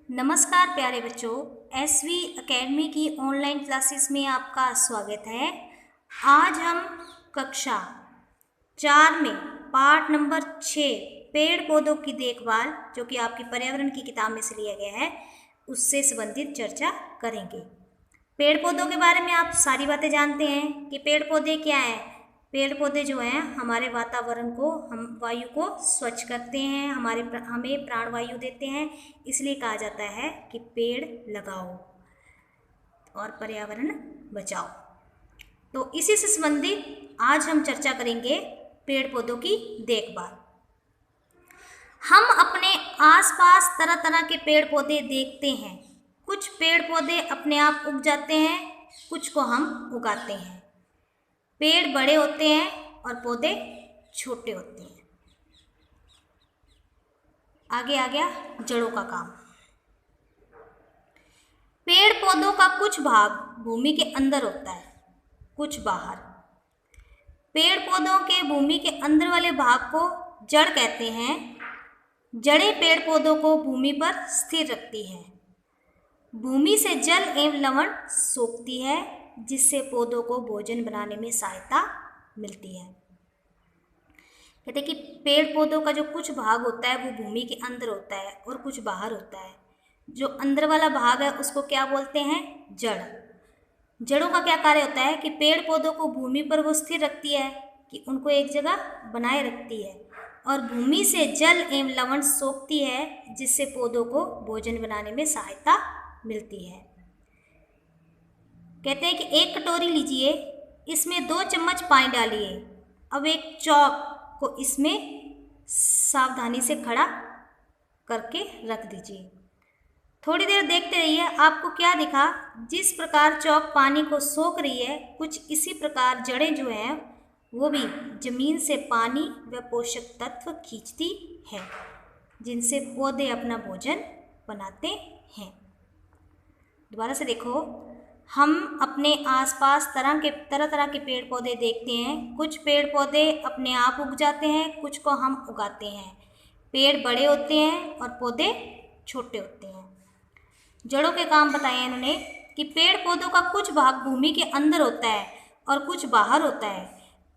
नमस्कार प्यारे बच्चों, एसवी एकेडमी की ऑनलाइन क्लासेस में आपका स्वागत है। आज हम कक्षा 4 में पाठ नंबर 6 पेड़ पौधों की देखभाल, जो कि आपकी पर्यावरण की किताब में से लिया गया है, उससे संबंधित चर्चा करेंगे। पेड़ पौधों के बारे में आप सारी बातें जानते हैं कि पेड़ पौधे क्या हैं। पेड़ पौधे जो हैं हमारे वातावरण को, हम वायु को स्वच्छ करते हैं, हमें प्राणवायु देते हैं। इसलिए कहा जाता है कि पेड़ लगाओ और पर्यावरण बचाओ। तो इसी से संबंधित आज हम चर्चा करेंगे पेड़ पौधों की देखभाल। हम अपने आसपास तरह तरह के पेड़ पौधे देखते हैं। कुछ पेड़ पौधे अपने आप उग जाते हैं, कुछ को हम उगाते हैं। पेड़ बड़े होते हैं और पौधे छोटे होते हैं। आगे आ गया जड़ों का काम। पेड़ पौधों का कुछ भाग भूमि के अंदर होता है, कुछ बाहर। पेड़ पौधों के भूमि के अंदर वाले भाग को जड़ कहते हैं। जड़ें पेड़ पौधों को भूमि पर स्थिर रखती हैं। भूमि से जल एवं लवण सोखती है, जिससे पौधों को भोजन बनाने में सहायता मिलती है। कहते हैं कि पेड़ पौधों का जो कुछ भाग होता है वो भूमि के अंदर होता है और कुछ बाहर होता है। जो अंदर वाला भाग है उसको क्या बोलते हैं? जड़। जड़ों का क्या कार्य होता है कि पेड़ पौधों को भूमि पर वो स्थिर रखती है, कि उनको एक जगह बनाए रखती है, और भूमि से जल एवं लवण सोखती है, जिससे पौधों को भोजन बनाने में सहायता मिलती है। कहते हैं कि एक कटोरी लीजिए, इसमें 2 चम्मच पानी डालिए। अब एक चौक को इसमें सावधानी से खड़ा करके रख दीजिए। थोड़ी देर देखते रहिए, आपको क्या दिखा? जिस प्रकार चौक पानी को सोख रही है, कुछ इसी प्रकार जड़ें जो हैं वो भी जमीन से पानी व पोषक तत्व खींचती है, जिनसे पौधे अपना भोजन बनाते हैं। दोबारा से देखो, हम अपने आसपास तरह तरह के पेड़ पौधे देखते हैं। कुछ पेड़ पौधे अपने आप उग जाते हैं, कुछ को हम उगाते हैं। पेड़ बड़े होते हैं और पौधे छोटे होते हैं। जड़ों के काम बताए हैं इन्होंने कि पेड़ पौधों का कुछ भाग भूमि के अंदर होता है और कुछ बाहर होता है।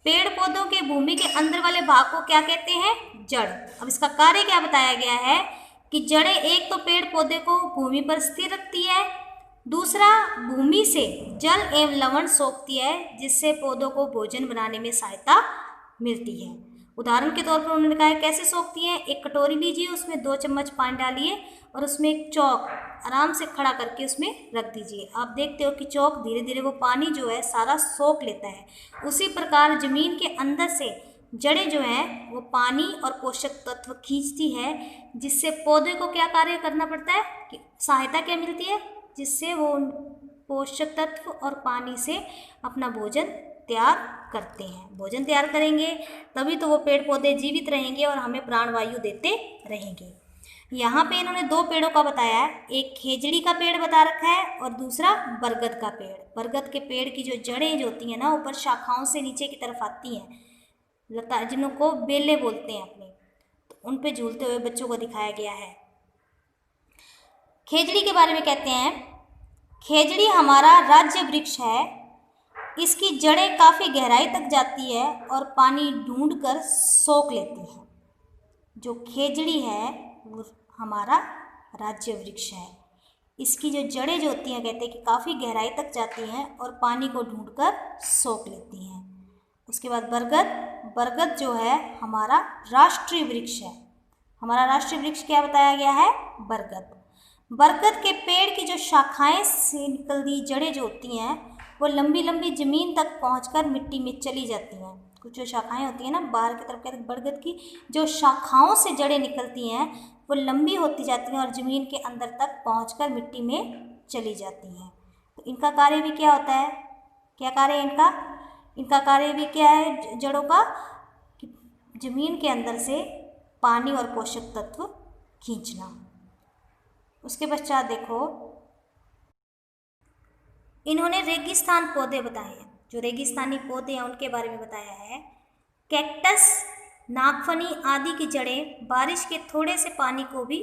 पेड़ पौधों के भूमि के अंदर वाले भाग को क्या कहते हैं? जड़। अब इसका कार्य क्या बताया गया है कि जड़ें एक तो पेड़ पौधे को भूमि पर स्थिर रखती है, दूसरा भूमि से जल एवं लवण सोखती है, जिससे पौधों को भोजन बनाने में सहायता मिलती है। उदाहरण के तौर पर उन्होंने कहा है कैसे सोखती है। एक कटोरी लीजिए, उसमें 2 चम्मच पानी डालिए और उसमें एक चौक आराम से खड़ा करके उसमें रख दीजिए। आप देखते हो कि चौक धीरे धीरे वो पानी जो है सारा सोख लेता है। उसी प्रकार जमीन के अंदर से जड़ें जो हैं वो पानी और पोषक तत्व खींचती है, जिससे पौधे को क्या कार्य करना पड़ता है कि सहायता क्या मिलती है, जिससे वो पोषक तत्व और पानी से अपना भोजन तैयार करते हैं। भोजन तैयार करेंगे तभी तो वो पेड़ पौधे जीवित रहेंगे और हमें प्राणवायु देते रहेंगे। यहाँ पे इन्होंने 2 पेड़ों का बताया है। एक खेजड़ी का पेड़ बता रखा है और दूसरा बरगद का पेड़। बरगद के पेड़ की जो जड़ें जो होती हैं ना, ऊपर शाखाओं से नीचे की तरफ आती हैं, लता, जिनको बेले बोलते हैं अपने, तो उन पे झूलते हुए बच्चों को दिखाया गया है। खेजड़ी के बारे में कहते हैं, खेजड़ी हमारा राज्य वृक्ष है। इसकी जड़ें काफ़ी गहराई तक जाती है और पानी ढूंढकर सोख लेती हैं। जो खेजड़ी है वो हमारा राज्य वृक्ष है। इसकी जो जड़ें जो होती हैं, कहते हैं कि काफ़ी गहराई तक जाती हैं और पानी को ढूंढकर सोख लेती हैं। उसके बाद बरगद। बरगद जो है हमारा राष्ट्रीय वृक्ष है। हमारा राष्ट्रीय वृक्ष क्या बताया गया है? बरगद। बरगद के पेड़ की जो शाखाएं से निकलती जड़ें जो होती हैं वो लंबी लंबी ज़मीन तक पहुंचकर मिट्टी में चली जाती हैं। कुछ जो शाखाएं होती हैं ना बाहर की तरफ, कहते हैं बरगद की जो शाखाओं से जड़ें निकलती हैं वो लंबी होती जाती हैं और ज़मीन के अंदर तक पहुंचकर मिट्टी में चली जाती हैं। तो इनका कार्य भी क्या होता है? क्या कार्य है इनका? इनका कार्य भी क्या है जड़ों का? कि ज़मीन के अंदर से पानी और पोषक तत्व खींचना। उसके पश्चात देखो, इन्होंने रेगिस्तान पौधे बताए हैं। जो रेगिस्तानी पौधे हैं उनके बारे में बताया है। कैक्टस, नागफनी आदि की जड़ें बारिश के थोड़े से पानी को भी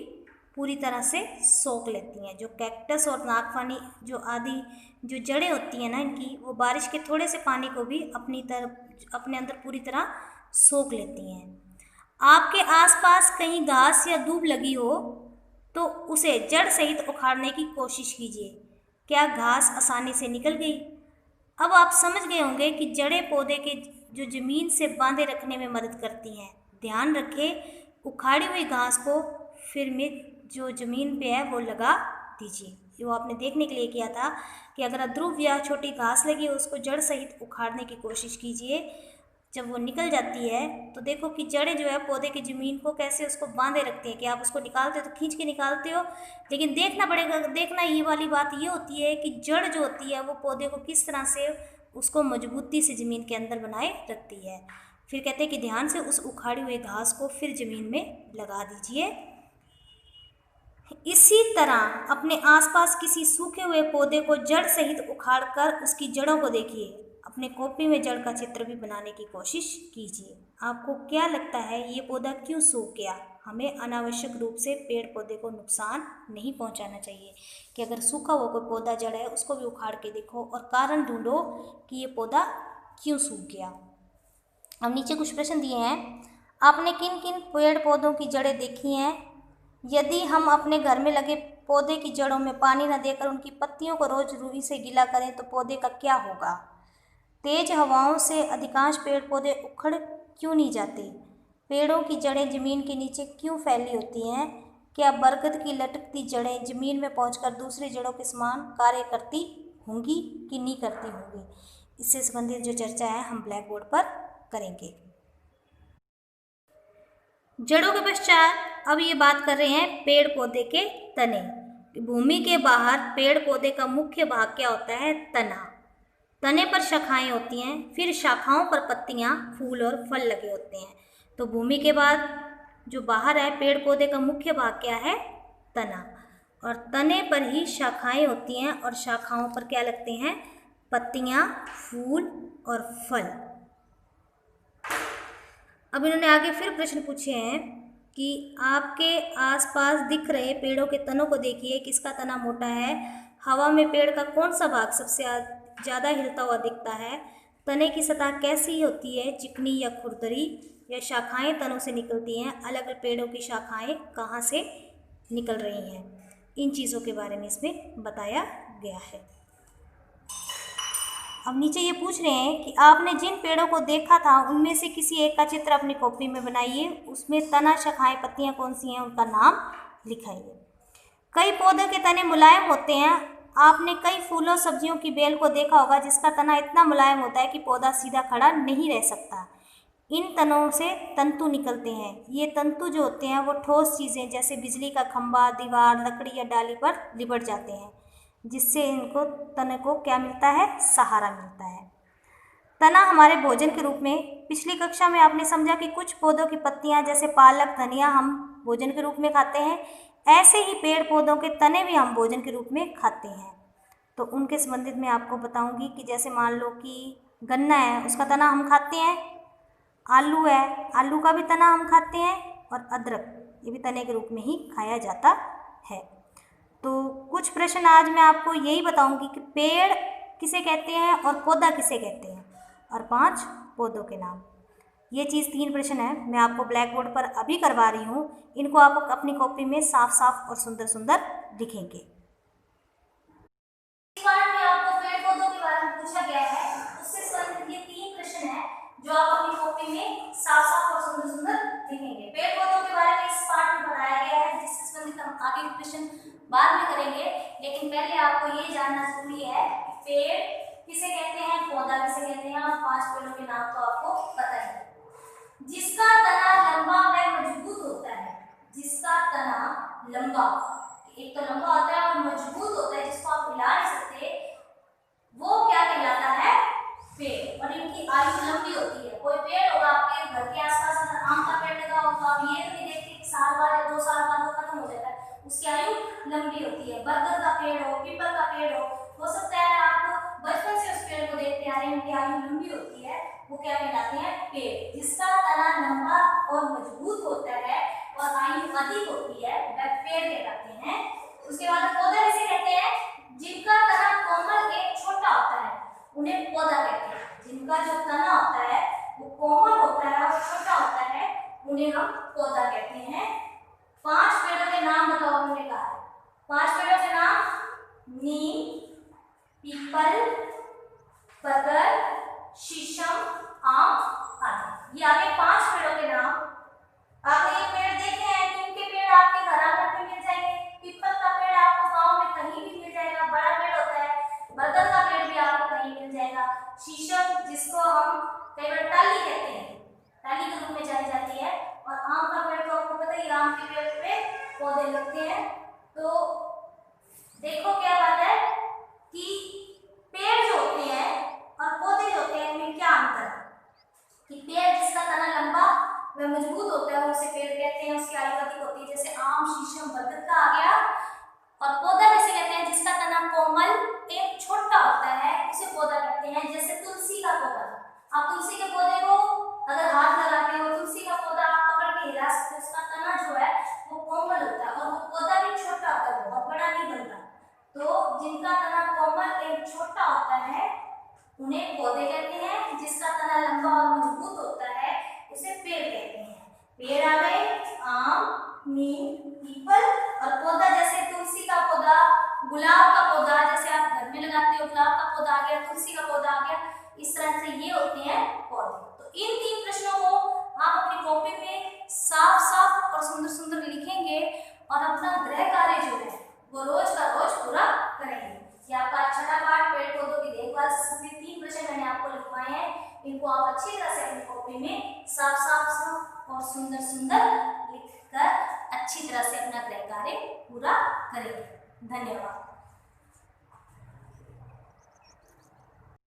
पूरी तरह से सोख लेती हैं। जो कैक्टस और नागफनी जो आदि जो जड़ें होती हैं ना इनकी, वो बारिश के थोड़े से पानी को भी अपने अंदर पूरी तरह सोख लेती हैं। आपके आसपास कहीं घास या दूब लगी हो तो उसे जड़ सहित उखाड़ने की कोशिश कीजिए। क्या घास आसानी से निकल गई? अब आप समझ गए होंगे कि जड़ें पौधे के जो जमीन से बांधे रखने में मदद करती हैं। ध्यान रखें, उखाड़ी हुई घास को फिर में जो ज़मीन पे है वो लगा दीजिए। जो आपने देखने के लिए किया था कि अगर ध्रुव या छोटी घास लगी हो उसको जड़ सहित उखाड़ने की कोशिश कीजिए। जब वो निकल जाती है तो देखो कि जड़ें जो है पौधे की ज़मीन को कैसे उसको बांधे रखती हैं कि आप उसको निकालते हो तो खींच के निकालते हो, लेकिन देखना पड़ेगा। देखना ये वाली बात ये होती है कि जड़ जो होती है वो पौधे को किस तरह से उसको मजबूती से ज़मीन के अंदर बनाए रखती है। फिर कहते हैं कि ध्यान से उस उखाड़ी हुई घास को फिर ज़मीन में लगा दीजिए। इसी तरह अपने आसपास किसी सूखे हुए पौधे को जड़ सहित उखाड़कर उसकी जड़ों को देखिए। अपने कॉपी में जड़ का चित्र भी बनाने की कोशिश कीजिए। आपको क्या लगता है ये पौधा क्यों सूख गया? हमें अनावश्यक रूप से पेड़ पौधे को नुकसान नहीं पहुंचाना चाहिए। कि अगर सूखा हुआ कोई पौधा जड़ है उसको भी उखाड़ के देखो और कारण ढूंढो कि ये पौधा क्यों सूख गया। अब नीचे कुछ प्रश्न दिए हैं। आपने किन किन पेड़ पौधों की जड़ें देखी हैं? यदि हम अपने घर में लगे पौधे की जड़ों में पानी न देकर उनकी पत्तियों को रोज रुई से गीला करें तो पौधे का क्या होगा? तेज हवाओं से अधिकांश पेड़ पौधे उखड़ क्यों नहीं जाते? पेड़ों की जड़ें जमीन के नीचे क्यों फैली होती हैं? क्या बरगद की लटकती जड़ें जमीन में पहुंचकर दूसरी जड़ों के समान कार्य करती होंगी कि नहीं करती होंगी? इससे संबंधित जो चर्चा है हम ब्लैक बोर्ड पर करेंगे। जड़ों के पश्चात अब ये बात कर रहे हैं पेड़ पौधे के तने। भूमि के बाहर पेड़ पौधे का मुख्य भाग क्या होता है? तना। तने पर शाखाएं होती हैं, फिर शाखाओं पर पत्तियां, फूल और फल लगे होते हैं। तो भूमि के बाद जो बाहर है पेड़ पौधे का मुख्य भाग क्या है? तना। और तने पर ही शाखाएं होती हैं और शाखाओं पर क्या लगते हैं? पत्तियां, फूल और फल। अब इन्होंने आगे फिर प्रश्न पूछे हैं कि आपके आसपास दिख रहे पेड़ों के तनों को देखिए, किसका तना मोटा है? हवा में पेड़ का कौन सा भाग सबसे ज़्यादा हिलता हुआ दिखता है? तने की सतह कैसी होती है, चिकनी या खुरदरी? या शाखाएं तनों से निकलती हैं? अलग अलग पेड़ों की शाखाएं कहाँ से निकल रही हैं? इन चीज़ों के बारे में इसमें बताया गया है। अब नीचे ये पूछ रहे हैं कि आपने जिन पेड़ों को देखा था उनमें से किसी एक का चित्र अपनी कॉपी में बनाइए। उसमें तना, शाखाएं, पत्तियां कौन सी हैं उनका नाम लिखाइए। कई पौधों के तने मुलायम होते हैं। आपने कई फूलों, सब्जियों की बेल को देखा होगा जिसका तना इतना मुलायम होता है कि पौधा सीधा खड़ा नहीं रह सकता। इन तनों से तंतु निकलते हैं। ये तंतु जो होते हैं वो ठोस चीज़ें जैसे बिजली का खंभा, दीवार, लकड़ी या डाली पर लिपट जाते हैं, जिससे इनको तने को क्या मिलता है? सहारा मिलता है। तना हमारे भोजन के रूप में, पिछली कक्षा में आपने समझा कि कुछ पौधों की पत्तियां जैसे पालक, धनिया हम भोजन के रूप में खाते हैं, ऐसे ही पेड़ पौधों के तने भी हम भोजन के रूप में खाते हैं। तो उनके संबंधित मैं आपको बताऊंगी कि जैसे मान लो कि गन्ना है, उसका तना हम खाते हैं। आलू है, आलू का भी तना हम खाते हैं। और अदरक, ये भी तने के रूप में ही खाया जाता है। तो कुछ प्रश्न आज मैं आपको यही बताऊंगी कि पेड़ किसे कहते हैं और पौधा किसे कहते हैं, और 5 पौधों के नाम। ये चीज़ 3 प्रश्न है, मैं आपको ब्लैक बोर्ड पर अभी करवा रही हूँ। इनको आप अपनी कॉपी में साफ साफ और सुंदर सुंदर लिखेंगे। इस बार में आपको पेड़ पौधों के बारे में पूछा गया है, उससे संबंधित ये 3 प्रश्न है जो आप अपनी कॉपी में साफ साफ और सुंदर सुंदर लिखेंगे। पेड़ पौधों के बारे में इस पाठ में बताया गया है, जिससे संबंधित हम आगे के प्रश्न बाद में करेंगे। लेकिन पहले आपको ये जानना जरूरी है कि पेड़ किसे कहते हैं, पौधा किसे कहते हैं, और 5 पेड़ों के नाम तो आपको पता ही है। जिसका तना लंबा व मजबूत होता है, जिसका तना लंबा, एक तो लंबा होता है और मजबूत होता है, जिसको आप हिला नहीं सकते, वो क्या कहलाता है? पेड़। और इनकी आयु लंबी होती है। कोई पेड़ होगा आपके घर के आसपास, अगर आम का पेड़ लगा हो तो आप ये तो नहीं देखते कि साल बाद या 2 साल बाद वो खत्म हो जाता है, उसकी आयु लंबी होती है। बरगद का पेड़ हो, पीपल का पेड़ हो सकता है आप बचपन से उस पेड़ को देखते आ रहे हैं, उनकी आयु लंबी होती है, वो क्या कहलाते हैं? पेड़। जिसका तना लंबा और मजबूत होता है और आयु अधिक होती है वह पेड़ कहलाता है। उसके बाद पौधा किसे कहते हैं? जिनका तना कोमल एक छोटा होता है उन्हें पौधा कहते हैं। जिनका जो तना होता है वो कोमल होता है और छोटा होता है उन्हें हम पौधा कहते हैं। 5 पेड़ों के नाम बताओ, हमने कहा है 5 पेड़ों के नाम, नीम, पीपल, बरगद, शीशम, आम आदि। ये आगे 5 पेड़ों के नाम। आपने ये पेड़ देखे हैं, नीम के पेड़ आपके घर आंगन में मिल जाएंगे, पीपल का पेड़ आपको गांव में कहीं भी मिल जाएगा, बड़ा पेड़ होता है। बरगद का पेड़ भी आपको कहीं मिल जाएगा। शीशम जिसको हम कई बार टाली कहते हैं, टाली के रूप में जानी जाती है। और आम का पेड़ तो आपको पता ही, आम के पेड़ पे पौधे लगते हैं। तो देखो क्या बात है कि पेड़ जो होते हैं और पौधे जो होते हैं इनमें क्या अंतर है कि पेड़ जिसका तना लंबा व मजबूत होता है उसे पेड़ कहते हैं, उसकी आयु अधिक होती है, जैसे आम, शीशम, बरगद का आ गया। और पौधा किसे कहते हैं? जिसका तना कोमल एक छोटा होता है उसे पौधा कहते हैं, जैसे तुलसी का पौधा। आप तुलसी के पौधे को अगर हाथ लगाते हो, तुलसी का पौधा आप पकड़ के हिला सकते हो, उसका तना जो है वो कोमल होता है और वो पौधा भी छोटा होता है, बहुत बड़ा नहीं बनता। तो जिनका तना कोमल एक छोटा होता है उन्हें पौधे कहते हैं, जिसका तना लंबा और मजबूत होता है उसे पेड़ कहते हैं। पेड़ आ गए आम, नीम, पीपल, और पौधा जैसे तुलसी का पौधा, गुलाब का पौधा जैसे आप घर में लगाते हो, गुलाब का पौधा आ गया, तुलसी का पौधा आ गया। इस तरह से ये होते हैं पौधे। तो इन 3 प्रश्नों को आप अपनी कॉपी में साफ साफ और सुंदर सुंदर लिखेंगे और अपना गृह कार्य जो है वो रोज का रोज पूरा करेंगे। ये आपका छठा पाठ पेड़ पौधों की देखभाल से 3 प्रश्न मैंने आपको लिखवाए हैं। इनको आप अच्छी तरह से अपनी कॉपी में साफ साफ और सुंदर सुंदर लिखकर अच्छी तरह से अपना गृह कार्य पूरा करेंगे। धन्यवाद।